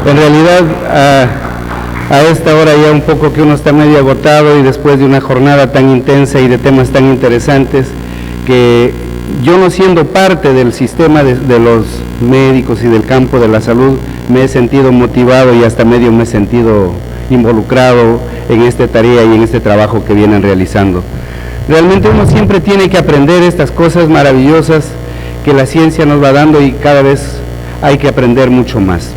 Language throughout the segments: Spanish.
En realidad, a esta hora ya un poco que uno está medio agotado y después de una jornada tan intensa y de temas tan interesantes, que yo no siendo parte del sistema de los médicos y del campo de la salud, me he sentido motivado y hasta medio me he sentido involucrado en esta tarea y en este trabajo que vienen realizando. Realmente uno siempre tiene que aprender estas cosas maravillosas que la ciencia nos va dando y cada vez hay que aprender mucho más.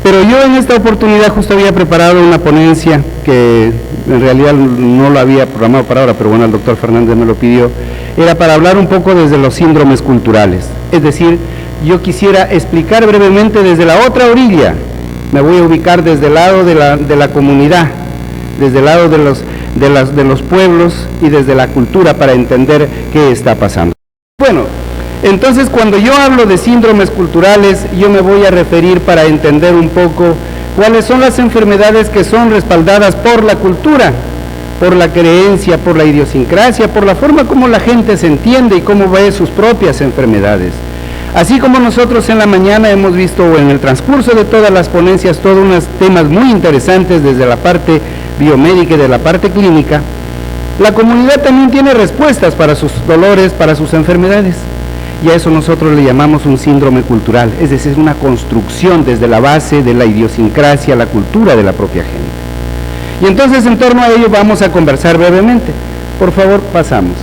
Pero yo en esta oportunidad justo había preparado una ponencia que en realidad no lo había programado para ahora, pero bueno, el doctor Fernández me lo pidió, era para hablar un poco desde los síndromes culturales. Es decir, yo quisiera explicar brevemente desde la otra orilla, me voy a ubicar desde el lado de la comunidad, desde el lado de los pueblos y desde la cultura para entender qué está pasando. Bueno, entonces cuando yo hablo de síndromes culturales, yo me voy a referir para entender un poco cuáles son las enfermedades que son respaldadas por la cultura, por la creencia, por la idiosincrasia, por la forma como la gente se entiende y cómo ve sus propias enfermedades. Así como nosotros en la mañana hemos visto en el transcurso de todas las ponencias todos unos temas muy interesantes desde la parte biomédica y de la parte clínica, la comunidad también tiene respuestas para sus dolores, para sus enfermedades. Y a eso nosotros le llamamos un síndrome cultural, es decir, una construcción desde la base de la idiosincrasia, la cultura de la propia gente. Y entonces en torno a ello vamos a conversar brevemente. Por favor, pasamos.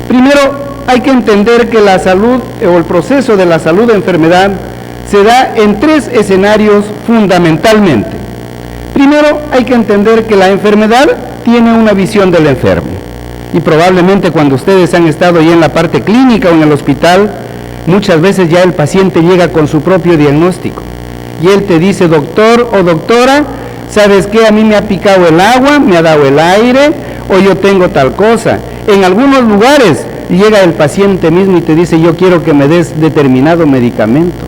Primero, hay que entender que la salud o el proceso de la salud-enfermedad se da en tres escenarios fundamentalmente. Primero, hay que entender que la enfermedad tiene una visión del enfermo. Y probablemente cuando ustedes han estado ya en la parte clínica o en el hospital, muchas veces ya el paciente llega con su propio diagnóstico. Y él te dice, doctor o doctora, ¿sabes qué? A mí me ha picado el agua, me ha dado el aire, o yo tengo tal cosa. En algunos lugares llega el paciente mismo y te dice, yo quiero que me des determinado medicamento.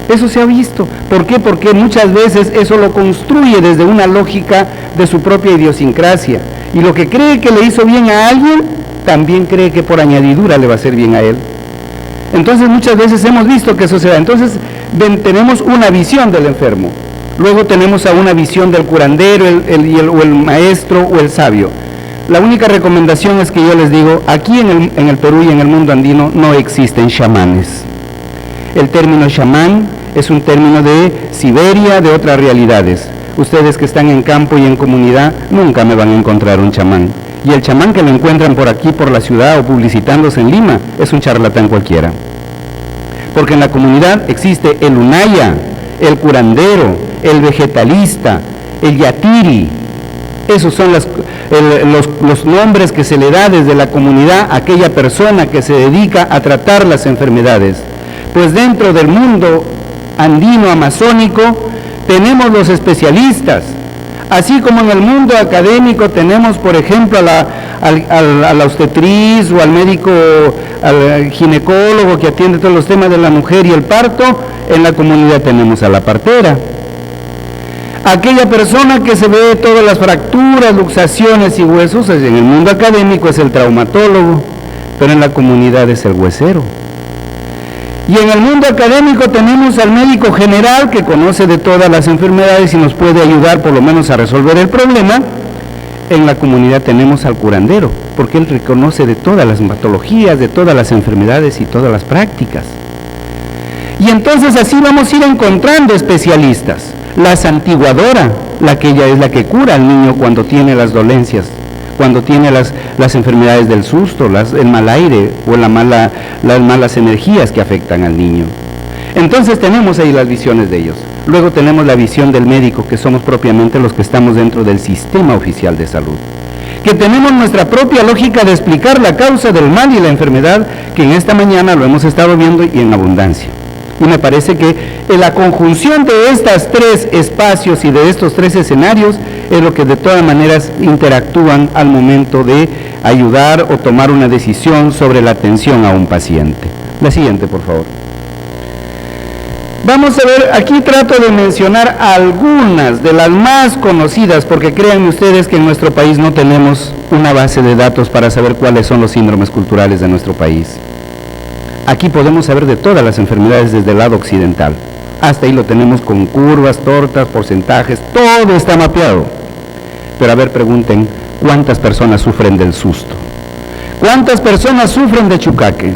Eso se ha visto. ¿Por qué? Porque muchas veces eso lo construye desde una lógica de su propia idiosincrasia. Y lo que cree que le hizo bien a alguien, también cree que por añadidura le va a hacer bien a él. Entonces muchas veces hemos visto que eso se da. Entonces tenemos una visión del enfermo. Luego tenemos a una visión del curandero, o el maestro o el sabio. La única recomendación es que yo les digo, aquí en el Perú y en el mundo andino no existen chamanes. El término chamán es un término de Siberia, de otras realidades. Ustedes que están en campo y en comunidad nunca me van a encontrar un chamán. Y el chamán que lo encuentran por aquí, por la ciudad o publicitándose en Lima, es un charlatán cualquiera. Porque en la comunidad existe el unaya, el curandero, el vegetalista, el yatiri. Esos son los nombres que se le da desde la comunidad a aquella persona que se dedica a tratar las enfermedades. Pues dentro del mundo andino amazónico tenemos los especialistas, así como en el mundo académico tenemos, por ejemplo, a la obstetriz o al médico, al ginecólogo que atiende todos los temas de la mujer y el parto. En la comunidad tenemos a la partera. Aquella persona que se ve todas las fracturas, luxaciones y huesos, en el mundo académico es el traumatólogo, pero en la comunidad es el huesero. Y en el mundo académico tenemos al médico general que conoce de todas las enfermedades y nos puede ayudar por lo menos a resolver el problema. En la comunidad tenemos al curandero, porque él reconoce de todas las patologías, de todas las enfermedades y todas las prácticas. Y entonces así vamos a ir encontrando especialistas. La santiguadora, ella es la que cura al niño cuando tiene las dolencias, cuando tiene las enfermedades del susto, el mal aire o las malas energías que afectan al niño. Entonces tenemos ahí las visiones de ellos. Luego tenemos la visión del médico, que somos propiamente los que estamos dentro del sistema oficial de salud, que tenemos nuestra propia lógica de explicar la causa del mal y la enfermedad, que en esta mañana lo hemos estado viendo y en abundancia. Y me parece que la conjunción de estos tres espacios y de estos tres escenarios es lo que de todas maneras interactúan al momento de ayudar o tomar una decisión sobre la atención a un paciente. La siguiente, por favor. Vamos a ver, aquí trato de mencionar algunas de las más conocidas, porque créanme ustedes que en nuestro país no tenemos una base de datos para saber cuáles son los síndromes culturales de nuestro país. Aquí podemos saber de todas las enfermedades desde el lado occidental. Hasta ahí lo tenemos con curvas, tortas, porcentajes, todo está mapeado. Pero a ver, pregunten, ¿cuántas personas sufren del susto? ¿Cuántas personas sufren de chucaque?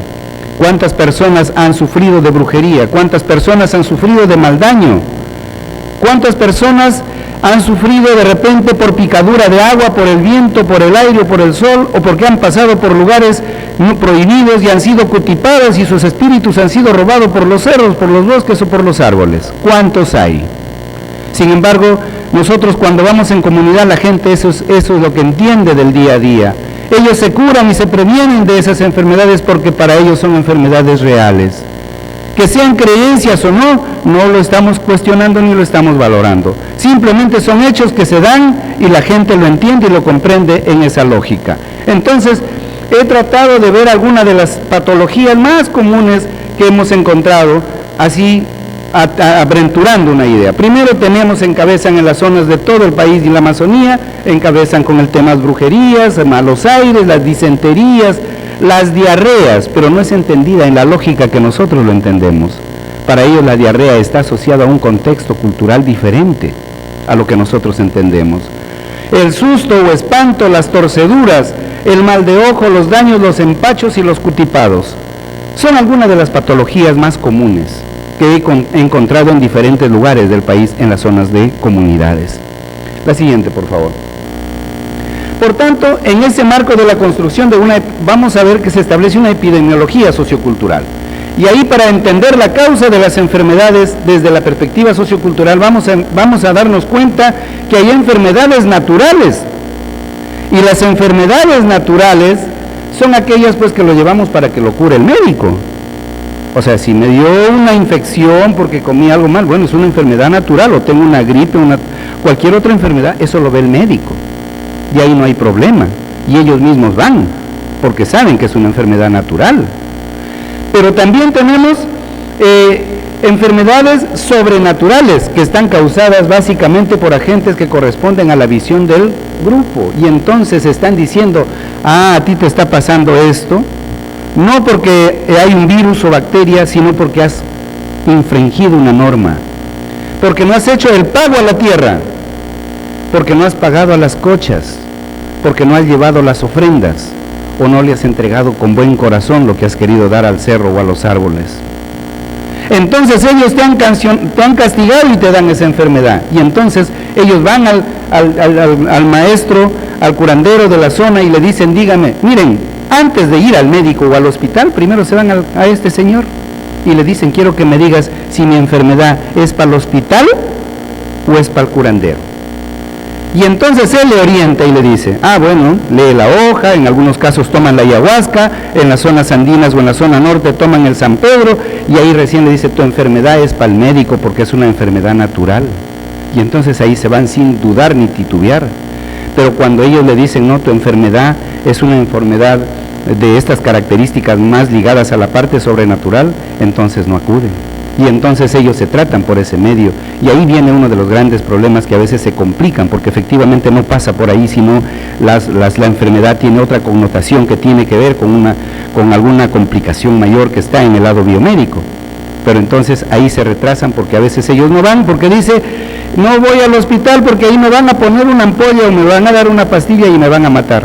¿Cuántas personas han sufrido de brujería? ¿Cuántas personas han sufrido de mal daño? ¿Cuántas personas han sufrido de repente por picadura de agua, por el viento, por el aire, por el sol, o porque han pasado por lugares no prohibidos y han sido cutipadas y sus espíritus han sido robados por los cerros, por los bosques o por los árboles? ¿Cuántos hay? Sin embargo, nosotros cuando vamos en comunidad, la gente eso es lo que entiende del día a día. Ellos se curan y se previenen de esas enfermedades porque para ellos son enfermedades reales. Que sean creencias o no, no lo estamos cuestionando ni lo estamos valorando. Simplemente son hechos que se dan y la gente lo entiende y lo comprende en esa lógica. Entonces, he tratado de ver algunas de las patologías más comunes que hemos encontrado, así aventurando una idea. Primero tenemos, encabezan en las zonas de todo el país y la Amazonía, encabezan con el tema de brujerías, malos aires, las disenterías, las diarreas, pero no es entendida en la lógica que nosotros lo entendemos. Para ellos la diarrea está asociada a un contexto cultural diferente a lo que nosotros entendemos. El susto o espanto, las torceduras, el mal de ojo, los daños, los empachos y los cutipados son algunas de las patologías más comunes que he encontrado en diferentes lugares del país en las zonas de comunidades. La siguiente, por favor. Por tanto, en ese marco de la construcción vamos a ver que se establece una epidemiología sociocultural. Y ahí, para entender la causa de las enfermedades desde la perspectiva sociocultural, vamos a darnos cuenta que hay enfermedades naturales. Y las enfermedades naturales son aquellas pues que lo llevamos para que lo cure el médico. O sea, si me dio una infección porque comí algo mal, bueno, es una enfermedad natural, o tengo una gripe, cualquier otra enfermedad, eso lo ve el médico. Y ahí no hay problema. Y ellos mismos van, porque saben que es una enfermedad natural. Pero también tenemos enfermedades sobrenaturales que están causadas básicamente por agentes que corresponden a la visión del grupo. Y entonces están diciendo, a ti te está pasando esto, no porque hay un virus o bacteria, sino porque has infringido una norma, porque no has hecho el pago a la tierra, porque no has pagado a las cochas, porque no has llevado las ofrendas, o no le has entregado con buen corazón lo que has querido dar al cerro o a los árboles. Entonces ellos te han castigado y te dan esa enfermedad. Y entonces ellos van al maestro, al curandero de la zona y le dicen, dígame, miren, antes de ir al médico o al hospital, primero se van a este señor y le dicen, quiero que me digas si mi enfermedad es para el hospital o es para el curandero. Y entonces él le orienta y le dice, bueno, lee la hoja, en algunos casos toman la ayahuasca, en las zonas andinas o en la zona norte toman el San Pedro, y ahí recién le dice, tu enfermedad es para el médico porque es una enfermedad natural. Y entonces ahí se van sin dudar ni titubear. Pero cuando ellos le dicen, no, tu enfermedad es una enfermedad de estas características más ligadas a la parte sobrenatural, entonces no acuden. Y entonces ellos se tratan por ese medio. Y ahí viene uno de los grandes problemas que a veces se complican, porque efectivamente no pasa por ahí, sino la enfermedad tiene otra connotación que tiene que ver con alguna complicación mayor que está en el lado biomédico. Pero entonces ahí se retrasan porque a veces ellos no van, porque dice, no voy al hospital porque ahí me van a poner una ampolla o me van a dar una pastilla y me van a matar.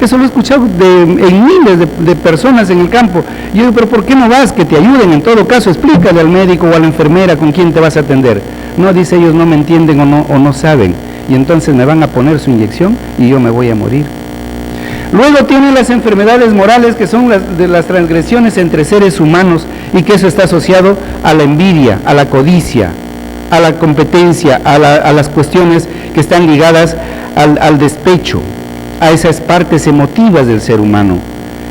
Eso lo he escuchado en miles de personas en el campo. Yo digo, pero ¿por qué no vas? Que te ayuden. En todo caso, explícale al médico o a la enfermera con quién te vas a atender. No, dice, ellos no me entienden o no saben. Y entonces me van a poner su inyección y yo me voy a morir. Luego tienen las enfermedades morales, que son de las transgresiones entre seres humanos, y que eso está asociado a la envidia, a la codicia, a la competencia, a las cuestiones que están ligadas al despecho, a esas partes emotivas del ser humano.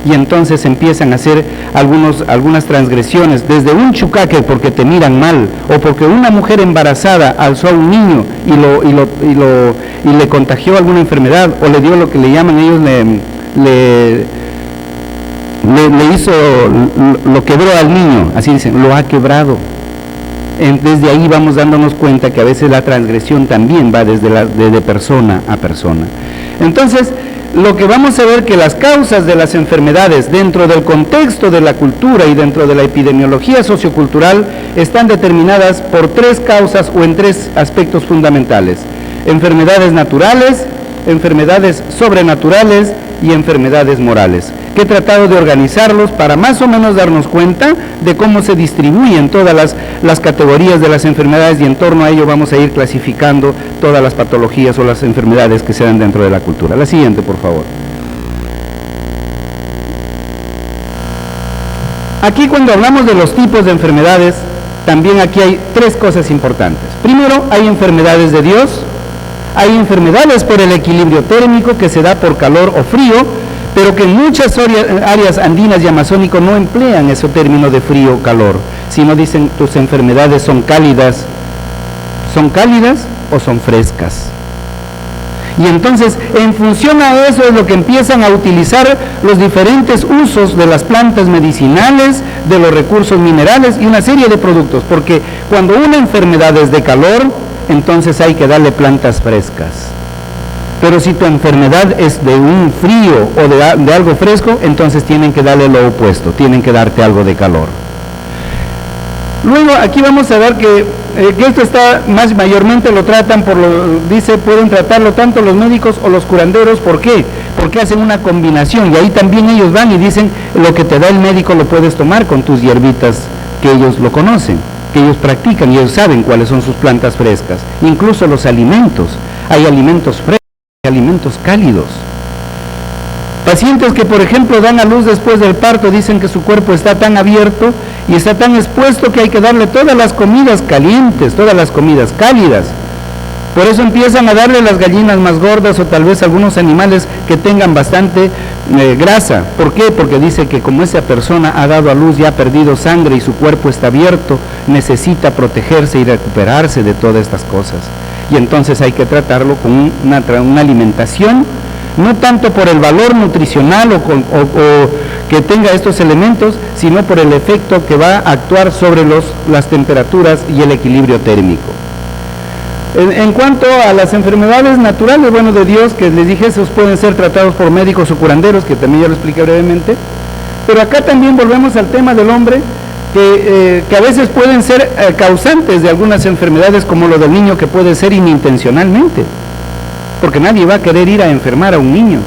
Y entonces empiezan a hacer algunas transgresiones, desde un chucaque porque te miran mal, o porque una mujer embarazada alzó a un niño y le contagió alguna enfermedad, o le dio lo que le llaman ellos, le hizo, lo quebró al niño, así dicen, lo ha quebrado. Desde ahí vamos dándonos cuenta que a veces la transgresión también va desde persona a persona. Entonces, lo que vamos a ver que las causas de las enfermedades dentro del contexto de la cultura y dentro de la epidemiología sociocultural están determinadas por tres causas o en tres aspectos fundamentales: enfermedades naturales, enfermedades sobrenaturales y enfermedades morales, que he tratado de organizarlos para más o menos darnos cuenta de cómo se distribuyen todas las categorías de las enfermedades, y en torno a ello vamos a ir clasificando todas las patologías o las enfermedades que se dan dentro de la cultura. La siguiente, por favor. Aquí, cuando hablamos de los tipos de enfermedades, también aquí hay tres cosas importantes. Primero, hay enfermedades de Dios. Hay enfermedades por el equilibrio térmico que se da por calor o frío, pero que en muchas áreas andinas y amazónicas no emplean ese término de frío o calor, sino dicen tus enfermedades son cálidas o son frescas. Y entonces, en función a eso es lo que empiezan a utilizar los diferentes usos de las plantas medicinales, de los recursos minerales y una serie de productos, porque cuando una enfermedad es de calor, entonces hay que darle plantas frescas. Pero si tu enfermedad es de un frío o de algo fresco, entonces tienen que darle lo opuesto, tienen que darte algo de calor. Luego aquí vamos a ver que esto está mayormente lo tratan pueden tratarlo tanto los médicos o los curanderos. ¿Por qué? Porque hacen una combinación, y ahí también ellos van y dicen lo que te da el médico lo puedes tomar con tus hierbitas, que ellos lo conocen, que ellos practican, y ellos saben cuáles son sus plantas frescas. Incluso los alimentos, hay alimentos frescos, hay alimentos cálidos. Pacientes que, por ejemplo, dan a luz después del parto, dicen que su cuerpo está tan abierto y está tan expuesto que hay que darle todas las comidas calientes, todas las comidas cálidas. Por eso empiezan a darle las gallinas más gordas o tal vez algunos animales que tengan bastante grasa. ¿Por qué? Porque dice que como esa persona ha dado a luz y ha perdido sangre y su cuerpo está abierto, necesita protegerse y recuperarse de todas estas cosas. Y entonces hay que tratarlo con una alimentación, no tanto por el valor nutricional o que tenga estos elementos, sino por el efecto que va a actuar sobre las temperaturas y el equilibrio térmico. En cuanto a las enfermedades naturales, bueno, de Dios, que les dije, esos pueden ser tratados por médicos o curanderos, que también ya lo expliqué brevemente, pero acá también volvemos al tema del hombre, que a veces pueden ser causantes de algunas enfermedades, como lo del niño, que puede ser inintencionalmente, porque nadie va a querer ir a enfermar a un niño,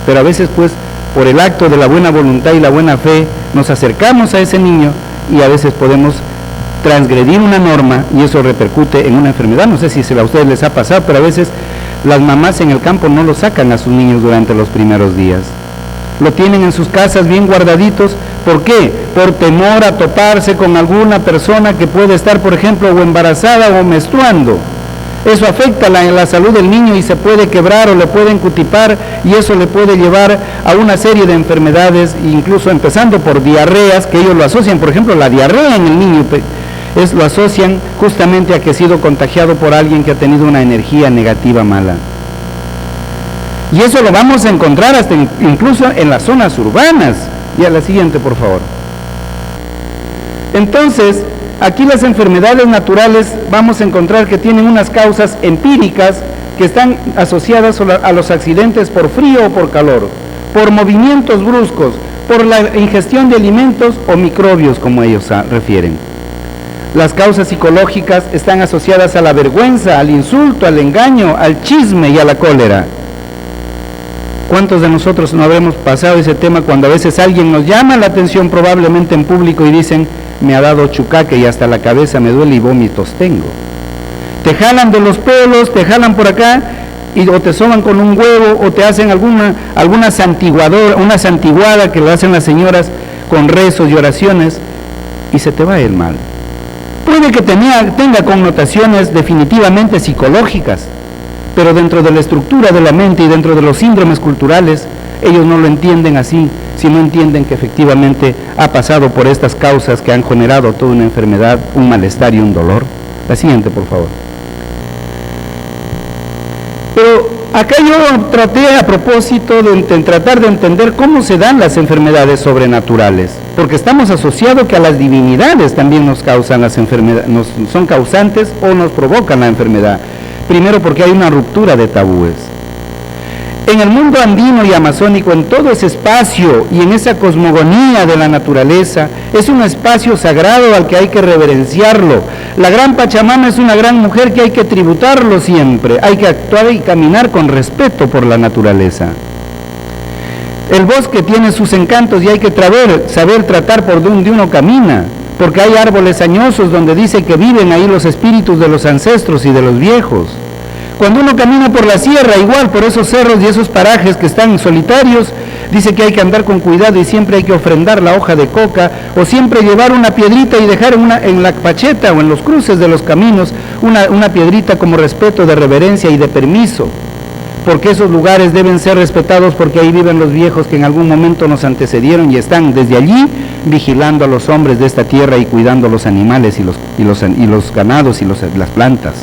pero a veces pues por el acto de la buena voluntad y la buena fe nos acercamos a ese niño y a veces podemos transgredir una norma y eso repercute en una enfermedad. No sé si a ustedes les ha pasado, pero a veces las mamás en el campo no lo sacan a sus niños durante los primeros días. Lo tienen en sus casas bien guardaditos. ¿Por qué? Por temor a toparse con alguna persona que puede estar, por ejemplo, o embarazada o menstruando. Eso afecta la salud del niño y se puede quebrar o le pueden cutipar, y eso le puede llevar a una serie de enfermedades, incluso empezando por diarreas, que ellos lo asocian. Por ejemplo, la diarrea en el niño lo asocian justamente a que ha sido contagiado por alguien que ha tenido una energía negativa mala. Y eso lo vamos a encontrar hasta incluso en las zonas urbanas. Y a la siguiente, por favor. Entonces, aquí las enfermedades naturales vamos a encontrar que tienen unas causas empíricas que están asociadas a los accidentes por frío o por calor, por movimientos bruscos, por la ingestión de alimentos o microbios, como ellos refieren. Las causas psicológicas están asociadas a la vergüenza, al insulto, al engaño, al chisme y a la cólera. ¿Cuántos de nosotros no habremos pasado ese tema cuando a veces alguien nos llama la atención probablemente en público y dicen, me ha dado chucaque y hasta la cabeza me duele y vómitos tengo? Te jalan de los pelos, te jalan por acá o te soban con un huevo o te hacen alguna santiguada que lo hacen las señoras con rezos y oraciones y se te va a ir mal. Puede que tenga connotaciones definitivamente psicológicas, pero dentro de la estructura de la mente y dentro de los síndromes culturales, ellos no lo entienden así, sino entienden que efectivamente ha pasado por estas causas que han generado toda una enfermedad, un malestar y un dolor. La siguiente, por favor. Pero acá yo traté a propósito de tratar de entender cómo se dan las enfermedades sobrenaturales, porque estamos asociados que a las divinidades también nos causan las enfermedades, son causantes o nos provocan la enfermedad. Primero porque hay una ruptura de tabúes. En el mundo andino y amazónico, en todo ese espacio y en esa cosmogonía de la naturaleza, es un espacio sagrado al que hay que reverenciarlo. La gran Pachamama es una gran mujer que hay que tributarlo siempre, hay que actuar y caminar con respeto por la naturaleza. El bosque tiene sus encantos y hay que saber tratar por donde uno camina, porque hay árboles añosos donde dice que viven ahí los espíritus de los ancestros y de los viejos. Cuando uno camina por la sierra, igual por esos cerros y esos parajes que están solitarios, dice que hay que andar con cuidado y siempre hay que ofrendar la hoja de coca o siempre llevar una piedrita y dejar en la pacheta o en los cruces de los caminos una piedrita como respeto, de reverencia y de permiso, porque esos lugares deben ser respetados porque ahí viven los viejos que en algún momento nos antecedieron y están desde allí vigilando a los hombres de esta tierra y cuidando los animales y los ganados y las plantas.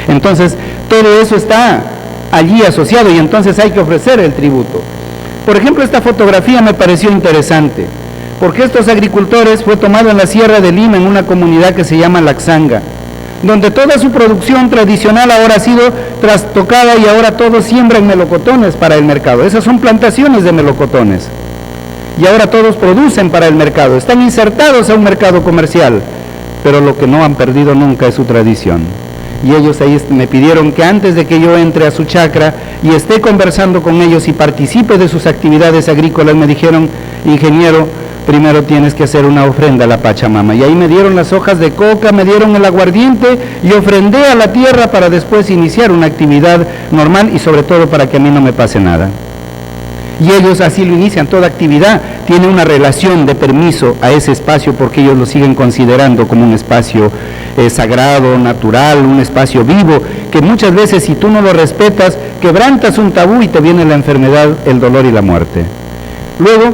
Entonces, todo eso está allí asociado y entonces hay que ofrecer el tributo. Por ejemplo, esta fotografía me pareció interesante, porque estos agricultores fue tomado en la Sierra de Lima, en una comunidad que se llama Laxanga, donde toda su producción tradicional ahora ha sido trastocada y ahora todos siembran melocotones para el mercado. Esas son plantaciones de melocotones. Y ahora todos producen para el mercado, están insertados a un mercado comercial, pero lo que no han perdido nunca es su tradición. Y ellos ahí me pidieron que antes de que yo entre a su chacra y esté conversando con ellos y participe de sus actividades agrícolas, me dijeron: ingeniero, primero tienes que hacer una ofrenda a la Pachamama. Y ahí me dieron las hojas de coca, me dieron el aguardiente y ofrendé a la tierra para después iniciar una actividad normal y sobre todo para que a mí no me pase nada. Y ellos así lo inician, toda actividad tiene una relación de permiso a ese espacio porque ellos lo siguen considerando como un espacio sagrado, natural, un espacio vivo, que muchas veces si tú no lo respetas, quebrantas un tabú y te viene la enfermedad, el dolor y la muerte. Luego,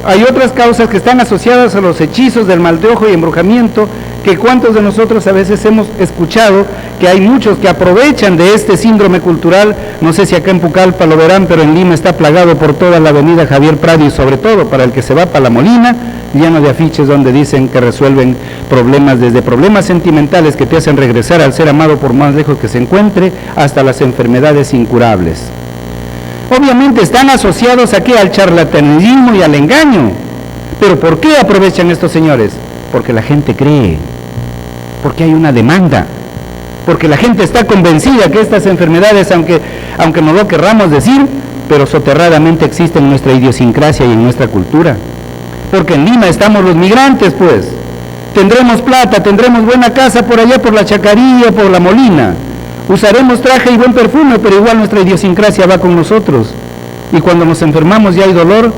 hay otras causas que están asociadas a los hechizos del mal de ojo y embrujamiento, que cuántos de nosotros a veces hemos escuchado que hay muchos que aprovechan de este síndrome cultural. No sé si acá en Pucallpa lo verán, pero en Lima está plagado por toda la avenida Javier Prado y sobre todo para el que se va para La Molina, lleno de afiches donde dicen que resuelven problemas, desde problemas sentimentales que te hacen regresar al ser amado por más lejos que se encuentre, hasta las enfermedades incurables. Obviamente están asociados aquí al charlatanismo y al engaño. ¿Pero por qué aprovechan estos señores? Porque la gente cree, porque hay una demanda, porque la gente está convencida que estas enfermedades, aunque no lo querramos decir, pero soterradamente existen en nuestra idiosincrasia y en nuestra cultura. Porque en Lima estamos los migrantes, pues. Tendremos plata, tendremos buena casa por allá, por la Chacarilla, por La Molina. Usaremos traje y buen perfume, pero igual nuestra idiosincrasia va con nosotros. Y cuando nos enfermamos y hay dolor,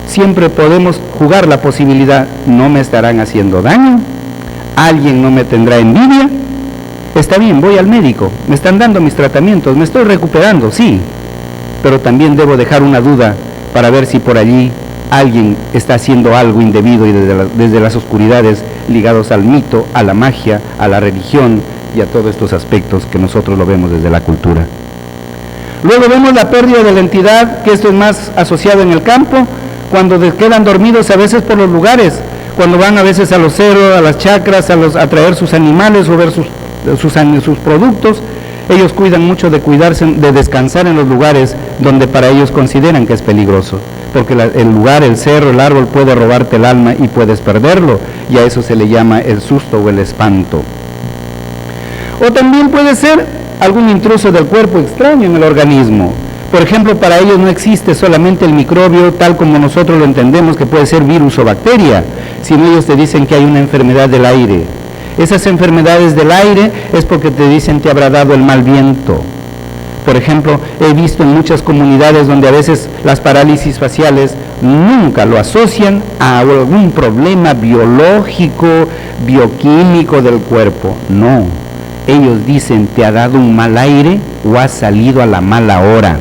siempre podemos jugar la posibilidad: no me estarán haciendo daño, alguien no me tendrá envidia, está bien, voy al médico, me están dando mis tratamientos, me estoy recuperando, sí, pero también debo dejar una duda para ver si por allí alguien está haciendo algo indebido y desde las oscuridades ligados al mito, a la magia, a la religión y a todos estos aspectos que nosotros lo vemos desde la cultura. Luego vemos la pérdida de la entidad, que esto es más asociado en el campo, cuando quedan dormidos a veces por los lugares, cuando van a veces a los cerros, a las chacras, a traer sus animales o ver sus productos. Ellos cuidan mucho de cuidarse, de descansar en los lugares donde para ellos consideran que es peligroso, porque el lugar, el cerro, el árbol puede robarte el alma y puedes perderlo, y a eso se le llama el susto o el espanto. O también puede ser algún intruso del cuerpo extraño en el organismo. Por ejemplo, para ellos no existe solamente el microbio tal como nosotros lo entendemos, que puede ser virus o bacteria, sino ellos te dicen que hay una enfermedad del aire. Esas enfermedades del aire es porque te dicen te habrá dado el mal viento. Por ejemplo, he visto en muchas comunidades donde a veces las parálisis faciales nunca lo asocian a algún problema biológico, bioquímico del cuerpo. No, ellos dicen te ha dado un mal aire o has salido a la mala hora.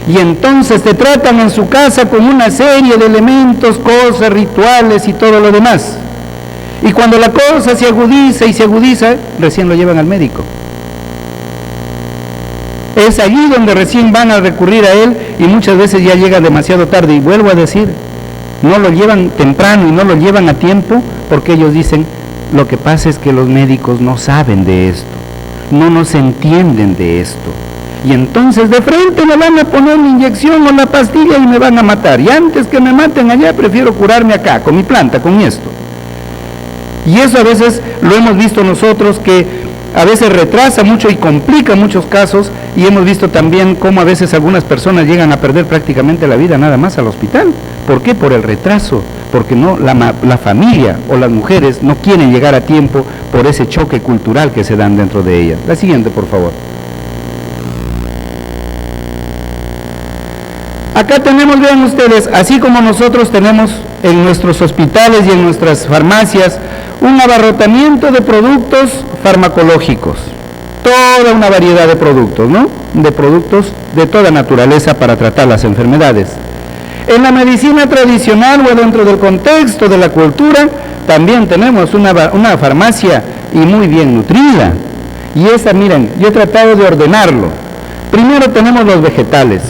Y entonces te tratan en su casa con una serie de elementos, cosas, rituales y todo lo demás. Y cuando la cosa se agudiza, recién lo llevan al médico. Es allí donde recién van a recurrir a él y muchas veces ya llega demasiado tarde. Y vuelvo a decir, no lo llevan temprano y no lo llevan a tiempo porque ellos dicen, lo que pasa es que los médicos no saben de esto, no nos entienden de esto. Y entonces de frente me van a poner la inyección o la pastilla y me van a matar. Y antes que me maten allá, prefiero curarme acá, con mi planta, con esto. Y eso a veces lo hemos visto nosotros, que a veces retrasa mucho y complica muchos casos, y hemos visto también cómo a veces algunas personas llegan a perder prácticamente la vida nada más al hospital. ¿Por qué? Por el retraso, porque no la familia o las mujeres no quieren llegar a tiempo por ese choque cultural que se dan dentro de ellas. La siguiente, por favor. Acá tenemos, vean ustedes, así como nosotros tenemos en nuestros hospitales y en nuestras farmacias un abarrotamiento de productos farmacológicos, toda una variedad de productos, ¿no? De productos de toda naturaleza para tratar las enfermedades. En la medicina tradicional o dentro del contexto de la cultura, también tenemos una farmacia y muy bien nutrida. Y esa, miren, yo he tratado de ordenarlo. Primero tenemos los vegetales.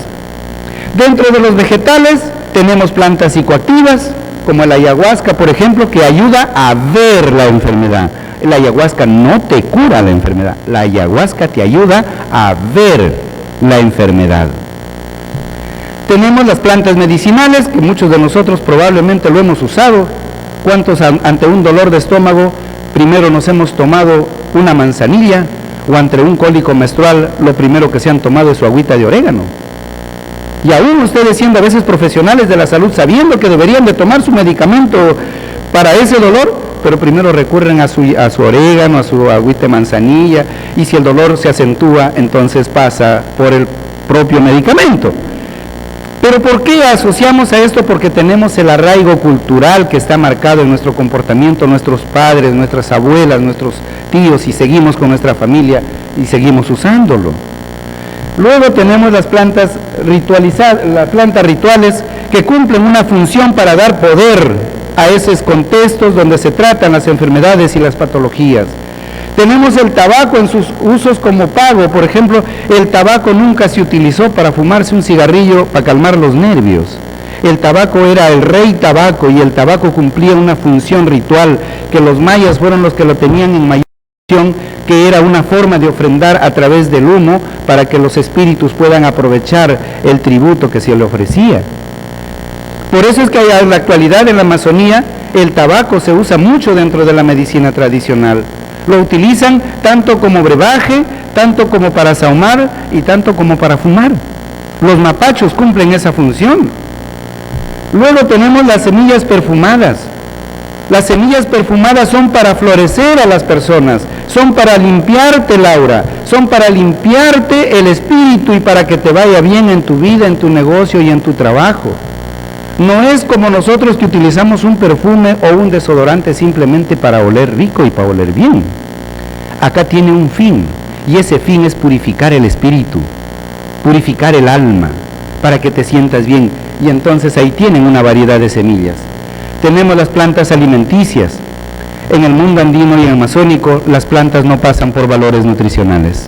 Dentro de los vegetales tenemos plantas psicoactivas, como la ayahuasca, por ejemplo, que ayuda a ver la enfermedad. La ayahuasca no te cura la enfermedad, la ayahuasca te ayuda a ver la enfermedad. Tenemos las plantas medicinales, que muchos de nosotros probablemente lo hemos usado. ¿Cuántos ante un dolor de estómago primero nos hemos tomado una manzanilla? O ante un cólico menstrual lo primero que se han tomado es su agüita de orégano. Y aún ustedes, siendo a veces profesionales de la salud, sabiendo que deberían de tomar su medicamento para ese dolor, pero primero recurren a su orégano, a su agüita de manzanilla, y si el dolor se acentúa, entonces pasa por el propio medicamento. ¿Pero por qué asociamos a esto? Porque tenemos el arraigo cultural que está marcado en nuestro comportamiento, nuestros padres, nuestras abuelas, nuestros tíos, y seguimos con nuestra familia y seguimos usándolo. Luego tenemos las plantas rituales que cumplen una función para dar poder a esos contextos donde se tratan las enfermedades y las patologías. Tenemos el tabaco en sus usos como pago. Por ejemplo, el tabaco nunca se utilizó para fumarse un cigarrillo para calmar los nervios. El tabaco era el rey tabaco, y el tabaco cumplía una función ritual, que los mayas fueron los que lo tenían en mayor función, que era una forma de ofrendar a través del humo para que los espíritus puedan aprovechar el tributo que se le ofrecía. Por eso es que en la actualidad en la Amazonía el tabaco se usa mucho dentro de la medicina tradicional. Lo utilizan tanto como brebaje, tanto como para sahumar y tanto como para fumar. Los mapachos cumplen esa función. Luego tenemos las semillas perfumadas. Las semillas perfumadas son para florecer a las personas, son para limpiarte el aura, son para limpiarte el espíritu y para que te vaya bien en tu vida, en tu negocio y en tu trabajo. No es como nosotros que utilizamos un perfume o un desodorante simplemente para oler rico y para oler bien. Acá tiene un fin, y ese fin es purificar el espíritu, purificar el alma, para que te sientas bien. Y entonces ahí tienen una variedad de semillas. Tenemos las plantas alimenticias. En el mundo andino y amazónico, las plantas no pasan por valores nutricionales.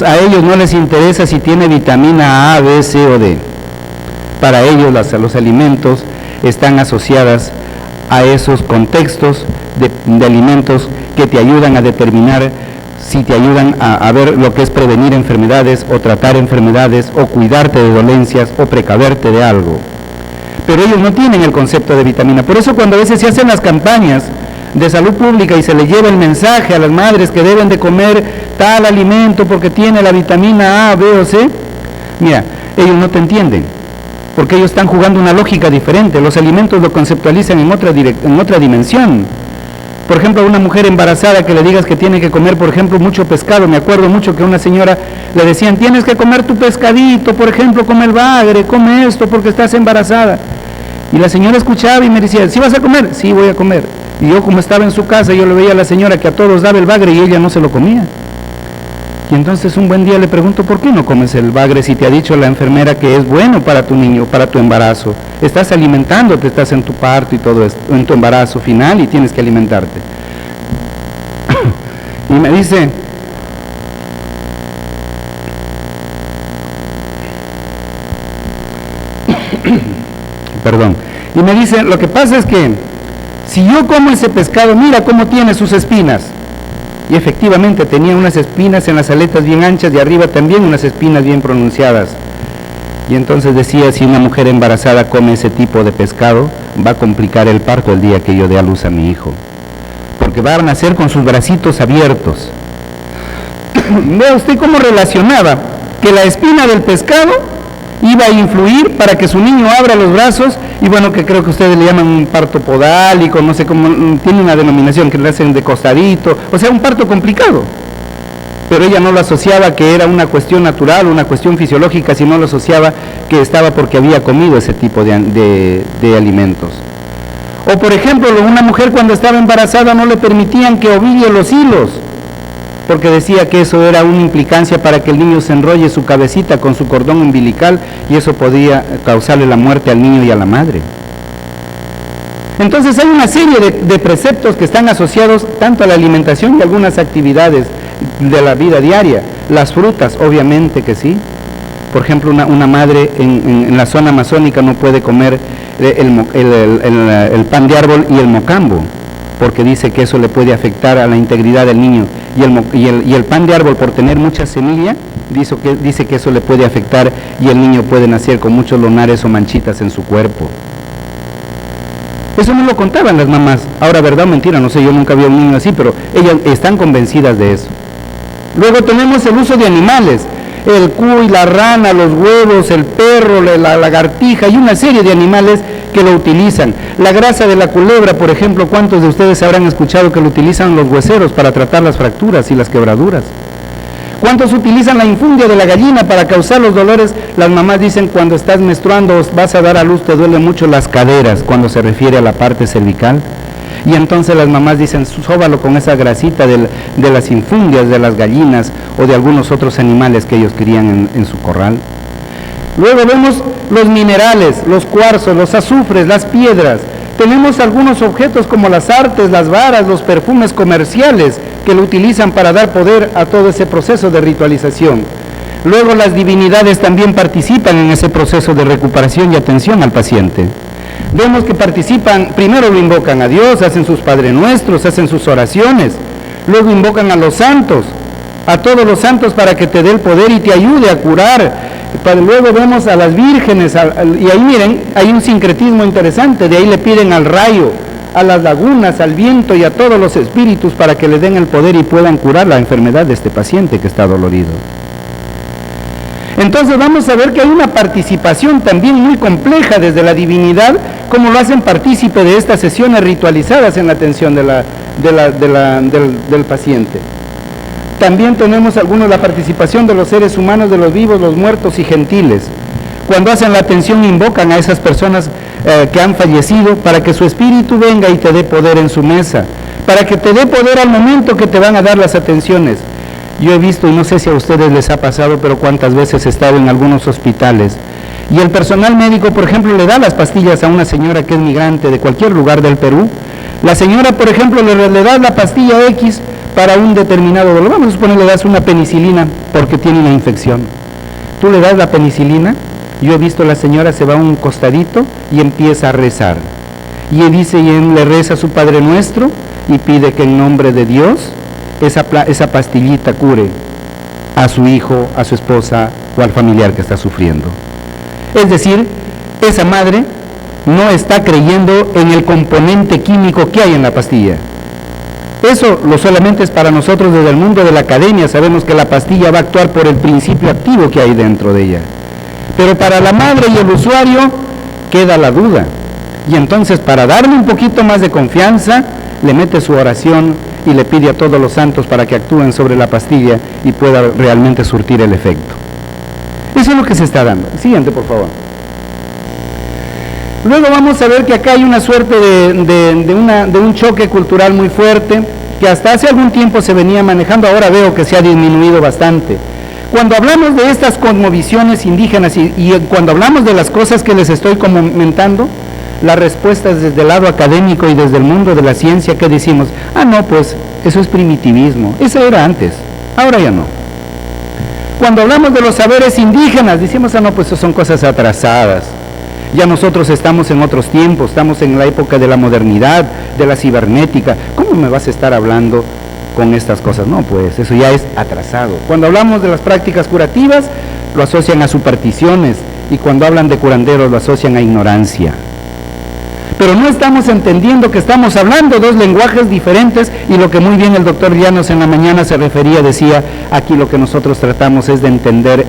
A ellos no les interesa si tiene vitamina A, B, C o D. Para ellos los alimentos están asociados a esos contextos de alimentos que te ayudan a determinar si te ayudan a ver lo que es prevenir enfermedades o tratar enfermedades o cuidarte de dolencias o precaverte de algo. Pero ellos no tienen el concepto de vitamina. Por eso cuando a veces se hacen las campañas de salud pública y se les lleva el mensaje a las madres que deben de comer tal alimento porque tiene la vitamina A, B o C, mira, ellos no te entienden, porque ellos están jugando una lógica diferente. Los alimentos lo conceptualizan en otra dimensión. Por ejemplo, a una mujer embarazada que le digas que tiene que comer, por ejemplo, mucho pescado. Me acuerdo mucho que a una señora le decían, tienes que comer tu pescadito, por ejemplo, come el bagre, come esto porque estás embarazada. Y la señora escuchaba y me decía, ¿sí vas a comer? Sí, voy a comer. Y yo, como estaba en su casa, yo le veía a la señora que a todos daba el bagre y ella no se lo comía. Y entonces un buen día le pregunto, ¿por qué no comes el bagre si te ha dicho la enfermera que es bueno para tu niño, para tu embarazo? Estás alimentándote, estás en tu parto y todo esto, en tu embarazo final y tienes que alimentarte. Y me dice, perdón, y me dice, lo que pasa es que si yo como ese pescado, mira cómo tiene sus espinas. y efectivamente tenía unas espinas en las aletas bien anchas y arriba también unas espinas bien pronunciadas. Y entonces decía, si una mujer embarazada come ese tipo de pescado, va a complicar el parto el día que yo dé a luz a mi hijo, porque va a nacer con sus bracitos abiertos. Vea usted cómo relacionaba que la espina del pescado iba a influir para que su niño abra los brazos, y bueno, que creo que ustedes le llaman un parto podálico, no sé cómo, tiene una denominación que le hacen de costadito, o sea, un parto complicado. Pero ella no lo asociaba que era una cuestión natural, una cuestión fisiológica, sino lo asociaba que estaba porque había comido ese tipo de alimentos. O por ejemplo, una mujer cuando estaba embarazada no le permitían que oville los hilos, porque decía que eso era una implicancia para que el niño se enrolle su cabecita con su cordón umbilical y eso podía causarle la muerte al niño y a la madre. Entonces hay una serie de preceptos que están asociados tanto a la alimentación y a algunas actividades de la vida diaria. Las frutas, obviamente que sí. Por ejemplo, una madre en la zona amazónica no puede comer el pan de árbol y el mocambo, porque dice que eso le puede afectar a la integridad del niño. Y el pan de árbol, por tener mucha semilla, dice que eso le puede afectar y el niño puede nacer con muchos lunares o manchitas en su cuerpo. Eso no lo contaban las mamás. Ahora, verdad o mentira, no sé, yo nunca vi a un niño así, pero ellas están convencidas de eso. Luego tenemos el uso de animales, el cuy, la rana, los huevos, el perro, la lagartija y una serie de animales que lo utilizan. La grasa de la culebra, por ejemplo, ¿cuántos de ustedes habrán escuchado que lo utilizan los hueseros para tratar las fracturas y las quebraduras? ¿Cuántos utilizan la infundia de la gallina para causar los dolores? Las mamás dicen, cuando estás menstruando, vas a dar a luz, te duelen mucho las caderas, cuando se refiere a la parte cervical. Y entonces las mamás dicen, sóbalo con esa grasita de las infundias de las gallinas o de algunos otros animales que ellos crían en su corral. Luego vemos los minerales, los cuarzos, los azufres, las piedras. Tenemos algunos objetos como las artes, las varas, los perfumes comerciales que lo utilizan para dar poder a todo ese proceso de ritualización. Luego las divinidades también participan en ese proceso de recuperación y atención al paciente. Vemos que participan, primero lo invocan a Dios, hacen sus Padre Nuestros, hacen sus oraciones, luego invocan a los santos, a todos los santos para que te dé el poder y te ayude a curar. Luego vemos a las vírgenes, y ahí miren, hay un sincretismo interesante, de ahí le piden al rayo, a las lagunas, al viento y a todos los espíritus para que le den el poder y puedan curar la enfermedad de este paciente que está dolorido. Entonces vamos a ver que hay una participación también muy compleja desde la divinidad, como lo hacen partícipe de estas sesiones ritualizadas en la atención del paciente. También tenemos la participación de los seres humanos, de los vivos, los muertos y gentiles. Cuando hacen la atención invocan a esas personas que han fallecido para que su espíritu venga y te dé poder en su mesa, para que te dé poder al momento que te van a dar las atenciones. Yo he visto, y no sé si a ustedes les ha pasado, pero cuántas veces he estado en algunos hospitales y el personal médico, por ejemplo, le da las pastillas a una señora que es migrante de cualquier lugar del Perú. La señora, por ejemplo, le da la pastilla X para un determinado dolor. Vamos a suponer, le das una penicilina porque tiene una infección. Tú le das la penicilina, yo he visto la señora se va a un costadito y empieza a rezar. Y dice, y le reza a su Padre Nuestro y pide que en nombre de Dios esa pastillita cure a su hijo, a su esposa o al familiar que está sufriendo. Es decir, esa madre no está creyendo en el componente químico que hay en la pastilla. Eso solamente es para nosotros desde el mundo de la academia. Sabemos que la pastilla va a actuar por el principio activo que hay dentro de ella. Pero para la madre y el usuario queda la duda. Y entonces, para darle un poquito más de confianza, le mete su oración y le pide a todos los santos para que actúen sobre la pastilla y pueda realmente surtir el efecto. Eso es lo que se está dando. Siguiente, por favor. Luego vamos a ver que acá hay una suerte de un choque cultural muy fuerte, que hasta hace algún tiempo se venía manejando, ahora veo que se ha disminuido bastante. Cuando hablamos de estas cosmovisiones indígenas y cuando hablamos de las cosas que les estoy comentando, la respuesta es desde el lado académico y desde el mundo de la ciencia, que decimos, no, pues eso es primitivismo, eso era antes, ahora ya no. Cuando hablamos de los saberes indígenas, decimos, no, pues eso son cosas atrasadas, ya nosotros estamos en otros tiempos, estamos en la época de la modernidad, de la cibernética. ¿Cómo me vas a estar hablando con estas cosas. No, pues eso ya es atrasado. Cuando hablamos de las prácticas curativas, lo asocian a supersticiones, y cuando hablan de curanderos lo asocian a ignorancia. Pero no estamos entendiendo que estamos hablando dos lenguajes diferentes, y lo que muy bien el doctor Llanos en la mañana se refería, decía, aquí lo que nosotros tratamos es de entender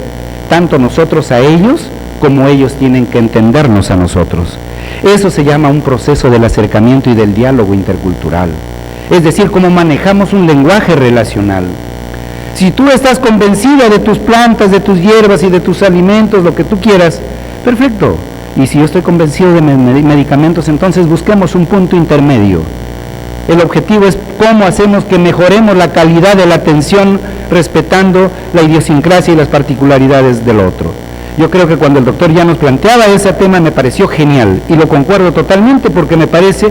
tanto nosotros a ellos, como ellos tienen que entendernos a nosotros. Eso se llama un proceso del acercamiento y del diálogo intercultural. Es decir, cómo manejamos un lenguaje relacional. Si tú estás convencida de tus plantas, de tus hierbas y de tus alimentos, lo que tú quieras, perfecto. Y si yo estoy convencido de medicamentos, entonces busquemos un punto intermedio. El objetivo es cómo hacemos que mejoremos la calidad de la atención respetando la idiosincrasia y las particularidades del otro. Yo creo que cuando el doctor ya nos planteaba ese tema me pareció genial y lo concuerdo totalmente, porque me parece